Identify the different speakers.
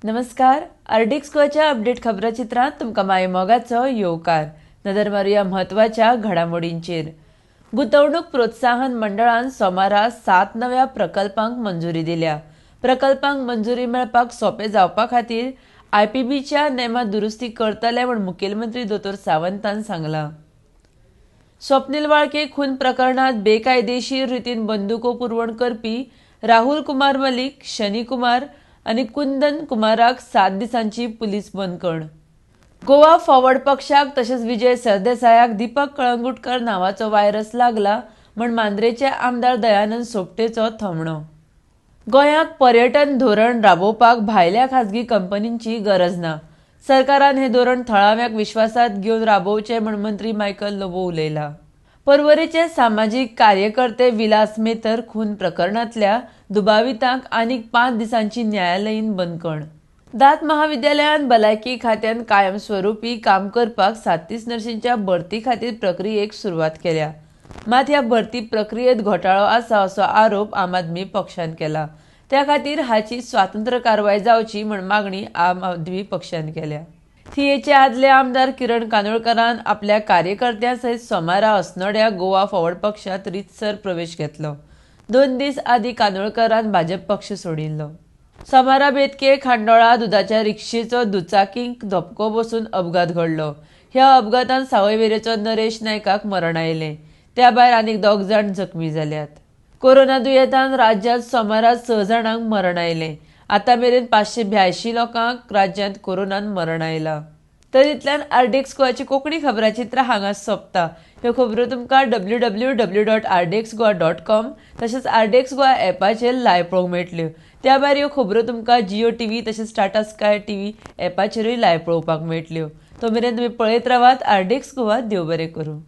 Speaker 1: नमस्कार. आर्डिक्स गोवाच्या अपडेट खबराचित्रांत तुमकां माय मोगाचो येवकार. नदर मारुया म्हत्वाच्या घडामोडींचेर. गुंतवणूक प्रोत्साहन मंडळान सोमारा 7 नव्या प्रकल्पांक मंजुरी दिल्या. प्रकल्पांक मंजुरी मेळपाक सोपे जावपा खातीर IPBच्या नेमां दुरुस्ती करतले म्हूण मुखेलमंत्री दोतोर सावंतान सांगलां. स्वप्नील वाळके खून प्रकरणात बेकायदेशीर रितीन बंदुको पुरवण करपी राहुल कुमार मलीक, शनी कुमार आनी कुंदन कुमाराक 7 दिसांची पुलीस बंदखण. गोवा फॉरवर्ड पक्षाक तशेंच विजय सरदेसायाक दीपक कळंगुटकार नांवाचो वायरस लागला म्हूण मांद्रेचे आमदार दयानंद सोपटेचो थमणो. गोंयांत पर्यटन धोरण राबोवपाक भायल्या खाजगी कंपनींची गरज ना. सरकारान हें धोरण थळाव्यांक विश्वासांत घेवन राबोवचें म्हूण मंत्री मायकल लोबो उलयला. पर्वरीचे सामाजीक कार्यकर्ते विलास मेतर खून प्रकरणांतल्या दुबावितांक आनीक 5 दिसांची न्यायालयीन बंदखण. दांत महाविद्यालयान भलायकी खात्यान कायमस्वरुपी काम करपाक 37 नर्शींच्या भरती खातीर प्रक्रियेक सुरवात केल्या. मात ह्या भरती प्रक्रियेत घोटाळो आसा असो आरोप आम आदमी पक्षान केला. त्या खातीर हाची स्वतंत्र कारवाय जावची म्हूण मागणी आम आदमी पक्षान केल्या. थियेचे आदले आमदार किरण कानोळकरान आपल्या कार्यकर्त्यां सयत सोमारा अस्नोड्या गोवा फॉरवर्ड पक्षांत रितसर प्रवेश घेतलो. 2 दीस आदीं कानोळकरान भाजप पक्ष सोडिल्लो. सोमारा बेतके खांडोळा दुदाच्या रिक्षेचो दुचाकींक धपको बसून अपघात घडलो. ह्या अपघातांत सावयवेरेचो नरेश नायकाक मरण आयलें. त्या भायर आनीक 2 जाण जखमी जाल्यात. कोरोना दुयेंतान राज्यांत सोमारा 6 जाणांक मरण आयलें. आतां मेरेन 582 लोकांक राज्यांत कोरोनान मरण आयलां. तर इतल्यान आर्डिक्स गोवाची कोंकणी खबराचित्रां हांगाच सोंपता. ह्यो खबरो तुमकां www.ardexgoa.com तशेंच आर्डिक्स गोवा ॲपाचेर लायव्ह पळोवंक मेळटल्यो. त्या भायर ह्यो खबरो तुमकां जियो TV तशेंच टाटा स्काय TV ॲपाचेरूय लायव्ह पळोवपाक मेळटल्यो. तो मेरेन तुमी पळयत रावात आर्डिक्स गोवा. देव बरें करूं.